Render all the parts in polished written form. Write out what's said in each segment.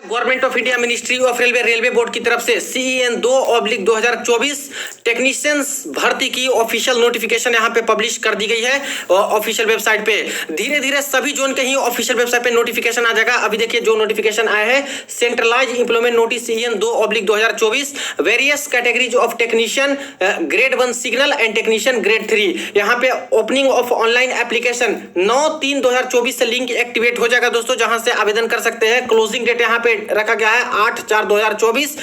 Government of India ministry of railway railway board की तरफ से CEN 2/2024 टेक्नीशियंस भर्ती की ऑफिशियल नोटिफिकेशन यहाँ पे पब्लिश कर दी गई है ऑफिशियल वेबसाइट पे। धीरे धीरे सभी जोन के ही ऑफिशियल वेबसाइट पे नोटिफिकेशन आ जाएगा। अभी देखिए जो नोटिफिकेशन आया है, centralised employment notice CEN 2/2024 various categories of technician grade 1 signal and technician grade 3। यहाँ पे ओपनिंग ऑफ ऑनलाइन एप्लीकेशन 9/3/2024 से लिंक एक्टिवेट हो जाएगा दोस्तों, जहां से आवेदन कर सकते हैं। क्लोजिंग डेट यहाँ पे रखा गया है 8/4/2024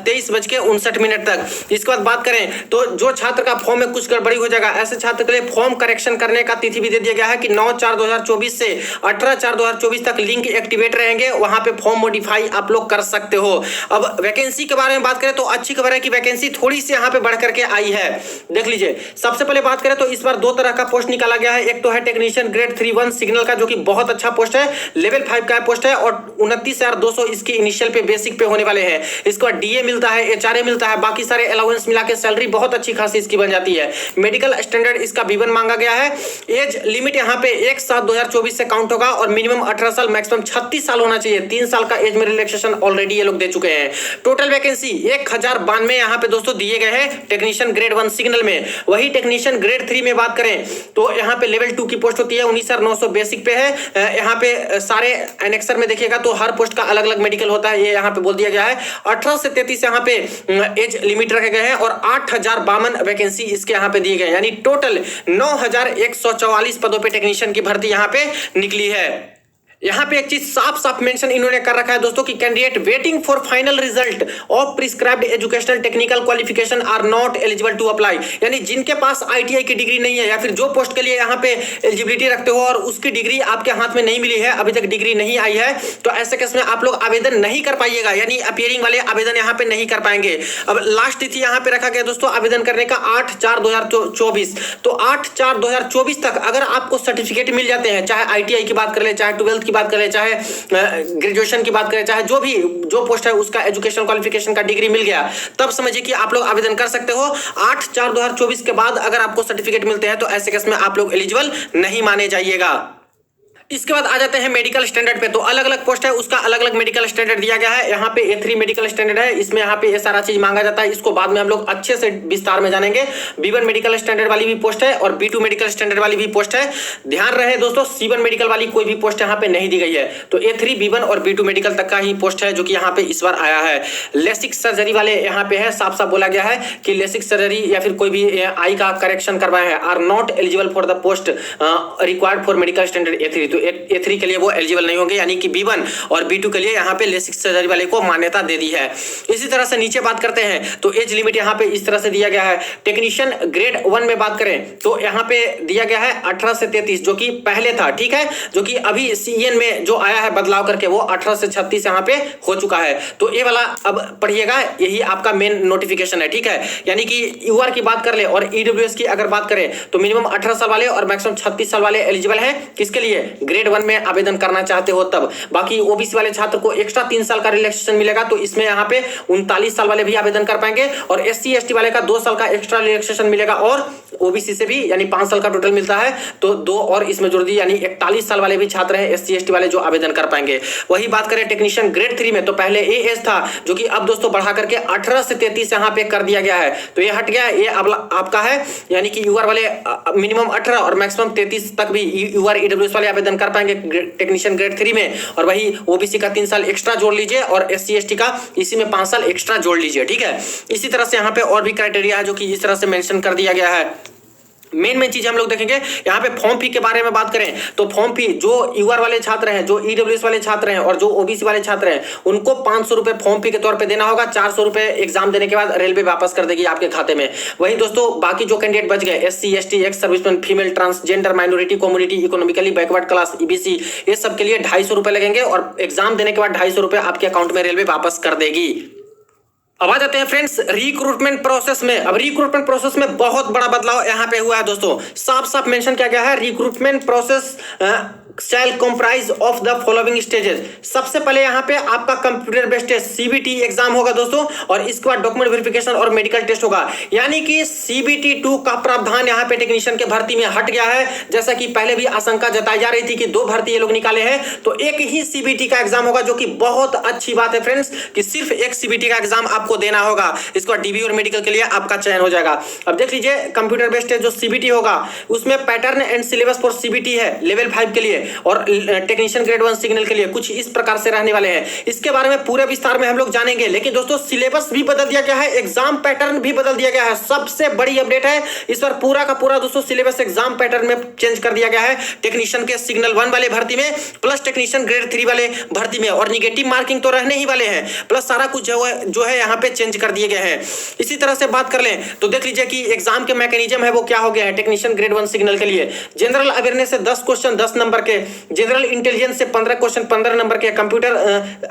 23:59 तक। इसके बाद बात करें तो जो छात्र का फॉर्म में कुछ गड़बड़ी हो जाएगा, ऐसे छात्र के लिए फॉर्म करेक्शन करने का तिथि भी दे दिया गया है कि 9/4/2024 से 18/4/2024 तक लिंक एक्टिवेट रहेंगे, वहां पे फॉर्म मॉडिफाई आप लोग कर सकते हो। अब वैकेंसी के बारे में बात करें तो अच्छी खबर है कि वैकेंसी थोड़ी सी यहाँ पे बढ़ करके आई है। देख लीजिए, सबसे पहले बात करें तो इस बार दो तरह का पोस्ट निकाला गया है। एक तो है टेक्नीशियन ग्रेड 3/1 सिग्नल का, जो कि बहुत अच्छा पोस्ट है, लेवल 5 का पोस्ट है और 29,200 इसकी इनिशियल पे बेसिक पे होने वाले हैं। इसके बाद DA मिलता है, HRA मिलता है, बाकी सारे अलाउंस मिला के सैलरी बहुत अच्छी खासी इसकी बन जाती है। मेडिकल स्टैंडर्ड इसका B1 मांगा गया है। एज लिमिट यहाँ पे 1/7/2024 से काउंट होगा और मिनिमम 18 साल मैक्सिमम 36 साल होना चाहिए। 3 साल का एज में रिलैक्सेशन ऑलरेडी ये लोग दे चुके हैं। टोटल वैकेंसी 1092 यहाँ पे दोस्तों दिए गए हैं टेक्नीशियन ग्रेड 1 सिग्नल में। वही टेक्नीशियन ग्रेड 3 में बात करें तो यहाँ पे लेवल 2 की पोस्ट होती है, 19,900 बेसिक पे है। यहाँ पे सारे एनेक्सर में देखिएगा तो हर पोस्ट का अलग अलग मेडिकल होता है, ये यहाँ पे बोल दिया गया है। 18 से 33 यहाँ पे एज लिमिट रखे गए हैं और 8,052 वैकेंसी इसके यहाँ पे दिए गए, यानी टोटल 9,144 पदों पे टेक्नीशियन की भर्ती यहाँ पे निकली है। यहाँ पे एक चीज साफ साफ मेंशन इन्होंने कर रखा है दोस्तों कि candidate waiting for final result of prescribed educational technical qualification are not eligible to apply. यानी जिनके पास ITI की डिग्री नहीं है या फिर जो पोस्ट के लिए यहाँ पे एलिजिबिलिटी रखते हो और उसकी डिग्री आपके हाथ में नहीं मिली है, अभी तक डिग्री नहीं आई है, तो ऐसे केस में आप लोग आवेदन नहीं कर पाइएगा, यानी अपियरिंग वाले आवेदन यहाँ पे नहीं कर पाएंगे। अब लास्ट तिथि यहाँ पे रखा गया दोस्तों आवेदन करने का 8/4/2024। तो 8/4/2024 तक अगर आपको सर्टिफिकेट मिल जाते हैं, चाहे ITI की बात कर ले, चाहे 12th की बात करें, चाहे ग्रेजुएशन की बात करें, चाहे जो पोस्ट है उसका एजुकेशन क्वालिफिकेशन का डिग्री मिल गया, तब समझिए कि आप लोग आवेदन कर सकते हो। 8/4/2024 के बाद अगर आपको सर्टिफिकेट मिलते हैं तो ऐसे केस में आप लोग एलिजिबल नहीं माने जाइएगा। इसके बाद आ जाते हैं मेडिकल स्टैंडर्ड पे। तो अलग अलग पोस्ट है, उसका अलग अलग मेडिकल स्टैंडर्ड दिया गया है। यहाँ पे A3 मेडिकल स्टैंडर्ड है, इसमें यहाँ पे ये सारा चीज मांगा जाता है। इसको बाद में हम लोग अच्छे से विस्तार में जानेंगे। B1 मेडिकल स्टैंडर्ड वाली भी पोस्ट है और B2 मेडिकल स्टैंडर्ड वाली भी पोस्ट है। ध्यान रहे दोस्तों, C1 मेडिकल वाली कोई भी पोस्ट यहाँ पे नहीं दी गई है। तो A3, B1 और B2 मेडिकल तक का ही पोस्ट है जो कि यहाँ पे इस बार आया है। लेसिक सर्जरी वाले यहाँ पे है, साफ साफ बोला गया है कि लेसिक सर्जरी या फिर कोई भी आई का करेक्शन करवाए हैं are not eligible for the post required for medical standard A3। तो A3 के लिए वो एलिजिबल नहीं होंगे, यानी कि B1 और B2 के लिए यहाँ पे लेसिक सर्जरी वाले को मान्यता दे दी है। इसी तरह से नीचे बात करते हैं तो एज लिमिट यहाँ पे इस तरह से दिया गया है। टेक्नीशियन ग्रेड 1 में बात करें तो यहाँ पे दिया गया है 18 से 33, जो कि पहले था, ठीक है, जो कि अभी CEN में जो आया है बदलाव करके वो 18 से 36 यहाँ पे हो चुका है। तो ये वाला अब पढ़िएगा, यही आपका मेन नोटिफिकेशन है, ठीक है। यानी कि UR की बात कर ले और EWS की अगर बात करें तो मिनिमम 18 साल वाले और मैक्सिमम 36 साल वाले एलिजिबल है। किसके लिए? ग्रेड 1 में आवेदन करना चाहते हो तब। बाकी OBC वाले छात्र को एक्स्ट्रा 3 साल का रिलैक्सेशन मिलेगा, तो इसमें यहाँ पे 39 साल वाले भी आवेदन कर पाएंगे और SC ST वाले का 2 साल का एक्स्ट्रा रिलैक्सेशन मिलेगा और OBC से भी यानी 5 साल का टोटल मिलता है, तो 2 और इसमें जोड़ दी, यानी 41 साल वाले भी छात्र हैं SC ST वाले जो आवेदन कर पाएंगे। वही बात करें टेक्नीशियन ग्रेड 3 में तो पहले ये एज था जो कि अब दोस्तों बढ़ा करके 18 से 33 यहाँ पे कर दिया गया है। तो ये हट गया, ये आपका है, यानी कि UR वाले मिनिमम 18 और मैक्सिमम 33 तक भी UR EWS वाले आवेदन कर पाएंगे टेक्नीशियन ग्रेड 3 में। और वही OBC का 3 साल एक्स्ट्रा जोड़ लीजिए और SC ST का इसी में 5 साल एक्स्ट्रा जोड़ लीजिए, ठीक है। इसी तरह से यहाँ पे और भी क्राइटेरिया है जो कि इस तरह से मेंशन कर दिया गया है। मेन चीज हम लोग देखेंगे यहाँ पे फॉर्म फी के बारे में बात करें तो फॉर्म फी जो UR वाले छात्र हैं, जो EWS वाले छात्र हैं और जो OBC वाले छात्र हैं, उनको 500 रुपए फॉर्म फी के तौर पे देना होगा। 400 रुपए एग्जाम देने के बाद रेलवे वापस कर देगी आपके खाते में। वही दोस्तों बाकी जो कैंडिडेट बच गए SC ST, ex serviceman, female, transgender, minority community, economically backward class, EBC, ये सब के लिए 250 रुपए लगेंगे और एग्जाम देने के बाद 250 रुपए आपके अकाउंट में रेलवे वापस कर देगी। अब आ जाते हैं फ्रेंड्स रिक्रूटमेंट प्रोसेस में। अब रिक्रूटमेंट प्रोसेस में बहुत बड़ा बदलाव यहाँ पे हुआ है दोस्तों। साफ साफ मेंशन किया गया है recruitment process shall comprise of the following stages. सबसे पहले यहाँ पे आपका कंप्यूटर बेस्ड सीबीटी एग्जाम होगा दोस्तों, और इसके बाद डॉक्यूमेंट वेरिफिकेशन और मेडिकल टेस्ट होगा। यानी कि सीबीटी 2 का प्रावधान यहाँ पे टेक्नीशियन के भर्ती में हट गया है। जैसा कि पहले भी आशंका जताई जा रही थी कि 2 भर्ती ये लोग निकाले हैं, तो एक ही सीबीटी का एग्जाम होगा, जो कि बहुत अच्छी बात है फ्रेंड्स कि सिर्फ एक सीबीटी का एग्जाम आपको देना होगा। इसके बाद डीबी और मेडिकल के लिए आपका चयन हो जाएगा। अब देख लीजिए कंप्यूटर बेस्ड जो सीबीटी होगा उसमें pattern and syllabus for CBT है लेवल 5 के लिए और टेक्नीशियन ग्रेड 1 सिग्नल के लिए कुछ इस प्रकार से रहने वाले हैं। इसके बारे में पूरे विस्तार में हम लोग जानेंगे। लेकिन दोस्तों सिलेबस भी बदल दिया गया है, एग्जाम पैटर्न भी बदल दिया गया है। सबसे बड़ी अपडेट है इस बार पूरा का पूरा दोस्तों सिलेबस एग्जाम पैटर्न में चेंज कर दिया गया है। टेक्नीशियन के सिग्नल 1 वाले भर्ती में प्लस टेक्नीशियन ग्रेड 3 वाले भर्ती में, और निगेटिव मार्किंग तो रहने ही वाले हैं, प्लस सारा कुछ जो है यहाँ पे चेंज कर दिए गए हैं। इसी तरह से बात कर लें तो देख लीजिए कि एग्जाम के मैकेनिज्म है वो क्या हो गया है। टेक्नीशियन ग्रेड 1 सिग्नल के लिए जनरल अवेयरनेस से 10 क्वेश्चन 10 नंबर के, जनरल इंटेलिजेंस से 15 क्वेश्चन 15 नंबर के, कंप्यूटर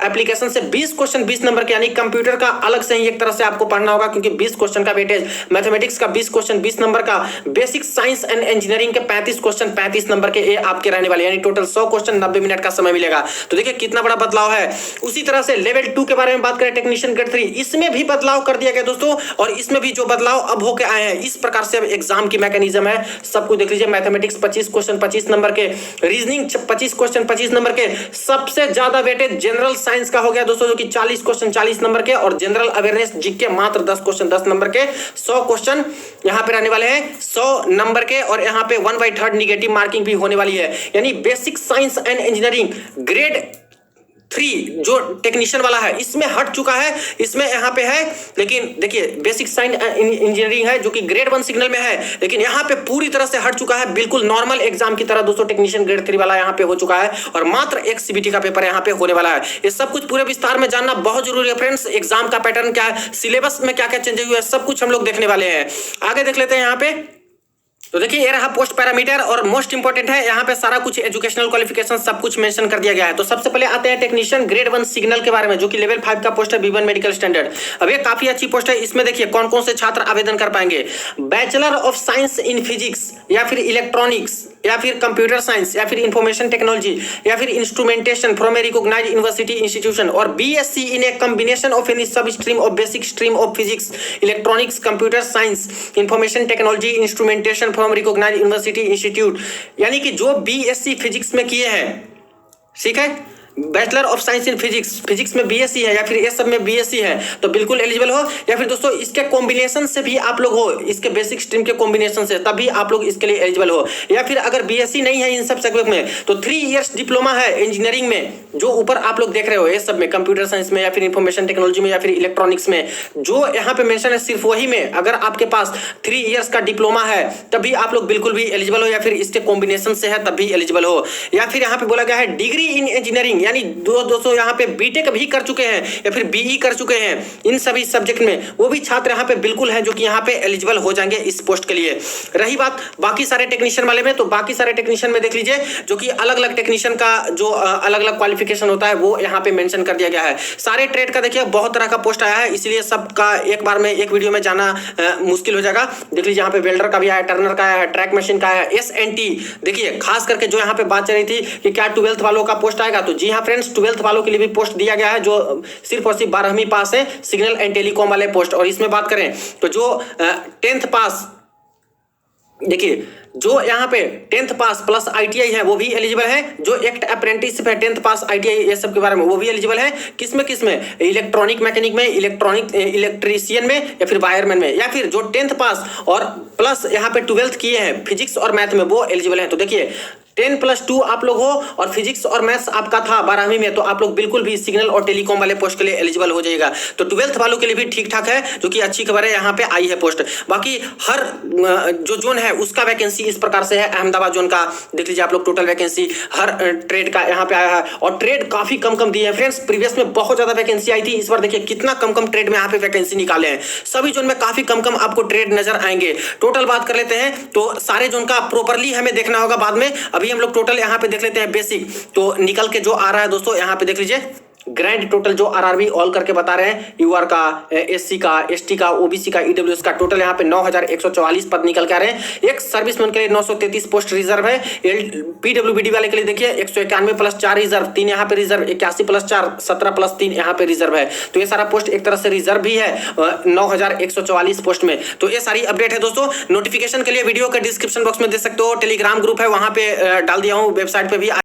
एप्लीकेशन से 20 क्वेश्चन 20 नंबर के, यानी कंप्यूटर का अलग से ही एक तरह से आपको पढ़ना होगा क्योंकि 20 क्वेश्चन का वेटेज, मैथमेटिक्स का 20 क्वेश्चन 20 नंबर का, बेसिक साइंस एंड इंजीनियरिंग के 35 क्वेश्चन 35 नंबर के, ये आपके रहने वाले, यानी टोटल 100 क्वेश्चन 90 मिनट का समय मिलेगा। तो देखिए कितना बड़ा बदलाव है। उसी तरह से लेवल 2 के बारे में बात करें टेक्नीशियन ग्रेड 3, इसमें भी बदलाव कर दिया गया दोस्तों, और इसमें भी जो बदलाव अब होके आए हैं इस प्रकार से एग्जाम की मैकेनिज्म है। सब कुछ देख लीजिए, मैथमेटिक्स 25 क्वेश्चन 25 नंबर के, रीजनिंग 25 क्वेश्चन 25 नंबर के, सबसे ज्यादा वेटेज जनरल साइंस का हो गया दोस्तों, जो कि 40 क्वेश्चन 40 नंबर के, और जनरल अवेयरनेस जीके मात्र 10 क्वेश्चन 10 नंबर के, 100 क्वेश्चन यहां पे रहने वाले हैं 100 नंबर के, और यहां पे 1/3 निगेटिव मार्किंग भी होने वाली है। यानी basic science and engineering grade 3 जो टेक्नीशियन वाला है इसमें हट चुका है, इसमें यहाँ पे है। लेकिन देखिए बेसिक साइंस इंजीनियरिंग है जो कि ग्रेड 1 सिग्नल में है, लेकिन यहाँ पे पूरी तरह से हट चुका है, बिल्कुल नॉर्मल एग्जाम की तरह दोस्तों टेक्नीशियन ग्रेड 3 वाला यहाँ पे हो चुका है, और मात्र एक सीबीटी का पेपर यहाँ पे होने वाला है। ये सब कुछ पूरे विस्तार में जानना बहुत जरूरी है फ्रेंड्स। एग्जाम का पैटर्न क्या है, सिलेबस में क्या क्या चेंज हुआ है, सब कुछ हम लोग देखने वाले हैं। आगे देख लेते हैं यहाँ पे। तो देखिए ये रहा पोस्ट पैरामीटर, और मोस्ट इंपॉर्टेंट है यहाँ पे सारा कुछ एजुकेशनल क्वालिफिकेशन सब कुछ मेंशन कर दिया गया है। तो सबसे पहले आते हैं टेक्नीशियन ग्रेड 1 सिग्नल के बारे में, जो कि लेवल 5 का पोस्ट है, B1 मेडिकल स्टैंडर्ड। अब ये काफी अच्छी पोस्ट है। इसमें देखिए कौन कौन से छात्र आवेदन कर पाएंगे। Bachelor of science in physics या फिर इलेक्ट्रॉनिक्स या फिर कंप्यूटर साइंस या फिर इंफॉर्मेशन टेक्नोलॉजी या फिर instrumentation from a recognised university institution, और BSc in a combination of any sub stream of basic stream of physics electronics computer science information technology instrumentation from recognised university institute. यानी कि जो BSc physics में किए हैं, ठीक है, bachelor of science in physics, physics में BSc है या फिर ये सब में बीएससी है, तो बिल्कुल एलिजिबल हो। या फिर दोस्तों इसके कॉम्बिनेशन से भी आप लोग हो, इसके बेसिक स्ट्रीम के कॉम्बिनेशन से, तभी आप लोग इसके लिए एलिजिबल हो। या फिर अगर बीएससी नहीं है इन सब सब्जेक्ट में तो 3 इयर्स डिप्लोमा है इंजीनियरिंग में, जो ऊपर आप लोग देख रहे हो ये सब में, कंप्यूटर साइंस में या फिर इंफॉर्मेशन टेक्नोलॉजी में या फिर इलेक्ट्रॉनिक्स में, जो यहाँ पे मेंशन है सिर्फ वही में अगर आपके पास 3 इयर्स का डिप्लोमा है तभी आप लोग बिल्कुल भी एलिजिबल हो, या फिर इसके कॉम्बिनेशन से है तभी एलिजिबल हो। या फिर यहाँ पे बोला गया है डिग्री इन इंजीनियरिंग, यानी दोस्तों यहाँ पे बीटेक भी कर चुके हैं या फिर बीई कर चुके हैं इन सभी सब्जेक्ट में, वो भी छात्र यहाँ पे बिल्कुल हैं जो कि यहाँ पे एलिजिबल हो जाएंगे इस पोस्ट के लिए। रही बात बाकी सारे टेक्नीशियन वाले में, तो बाकी सारे टेक्नीशियन में देख लीजिए जो कि अलग अलग टेक्नीशियन का जो अलग अलग क्वालिफिकेशन होता है वो यहाँ पे मेंशन कर दिया गया है। सारे ट्रेड का देखिए बहुत तरह का पोस्ट आया है, इसलिए सबका एक बार में एक वीडियो में जाना मुश्किल हो जाएगा। देख लीजिए यहाँ पे वेल्डर का भी आया, टर्नर का आया, ट्रैक मशीन का आया, SNT। देखिए खास करके जो यहाँ पे बात चल रही थी कि क्या 12th वालों का पोस्ट आएगा, तो जी हाँ फ्रेंड्स 12th वालों के लिए भी पोस्ट दिया गया है, जो सिर्फ और सिर्फ 12वीं पास है, सिग्नल एंड टेलीकॉम वाले पोस्ट। और इसमें बात करें तो जो 10th पास, देखिए जो यहाँ पे 10th पास प्लस ITI है वो भी एलिजिबल है, जो एक्ट अप्रेंटिसशिप है 10th पास ITI ये सब के बारे में वो भी एलिजिबल है। किसमें किसमें, इलेक्ट्रॉनिक मैकेनिक में, इलेक्ट्रीशियन में या फिर वायरमैन में, या फिर जो 10th पास और प्लस यहाँ पे 12th किए हैं फिजिक्स और मैथ में वो एलिजिबल है। तो देखिए 10+2 आप लोग हो और फिजिक्स और मैथ्स आपका था 12वीं में, तो आप लोग बिल्कुल भी सिग्नल और टेलीकॉम वाले पोस्ट के लिए एलिजिबल हो जाएगा। तो 12th वालों के लिए भी ठीक ठाक है, जो कि अच्छी खबर है, यहाँ पे आई है पोस्ट। बाकी हर जो जोन है उसका वैकेंसी इस प्रकार से है। अहमदाबाद जोन का देख लीजिए आप लोग, टोटल वैकेंसी हर ट्रेड का यहाँ पे आया है, और ट्रेड काफी कम कम दिए हैं फ्रेंड्स। प्रीवियस में बहुत ज्यादा वैकेंसी आई थी, इस बार देखिए कितना कम कम ट्रेड में यहाँ पे वैकेंसी निकाले हैं। सभी जोन में काफी कम कम आपको ट्रेड नजर आएंगे। टोटल बात कर लेते हैं तो सारे जोन का प्रॉपरली हमें देखना होगा बाद में, अभी हम लोग टोटल यहाँ पे देख लेते हैं बेसिक। तो निकल के जो आ रहा है दोस्तों यहाँ पे देख लीजिए, ग्रैंड टोटल जो आरआरबी ऑल करके बता रहे हैं, यूआर का, एससी का, एसटी का, ओबीसी का, ईडब्ल्यूएस का, टोटल यहाँ पे 9144 पद निकल के आ रहे हैं। एक सर्विसमैन के लिए 933 पोस्ट रिजर्व है। पीडब्ल्यूबीडी वाले के लिए देखिए 191 प्लस 4 रिजर्व, 3 यहाँ पे रिजर्व, 81 प्लस 4 17 प्लस 3 यहाँ पे रिजर्व है। तो ये सारा पोस्ट एक तरह से रिजर्व भी है 9144 पोस्ट में। तो ये सारी अपडेट है दोस्तों। नोटिफिकेशन के लिए वीडियो के डिस्क्रिप्शन बॉक्स में दे सकते हो, टेलीग्राम ग्रुप है वहां पे डाल दिया हूँ, वेबसाइट पे भी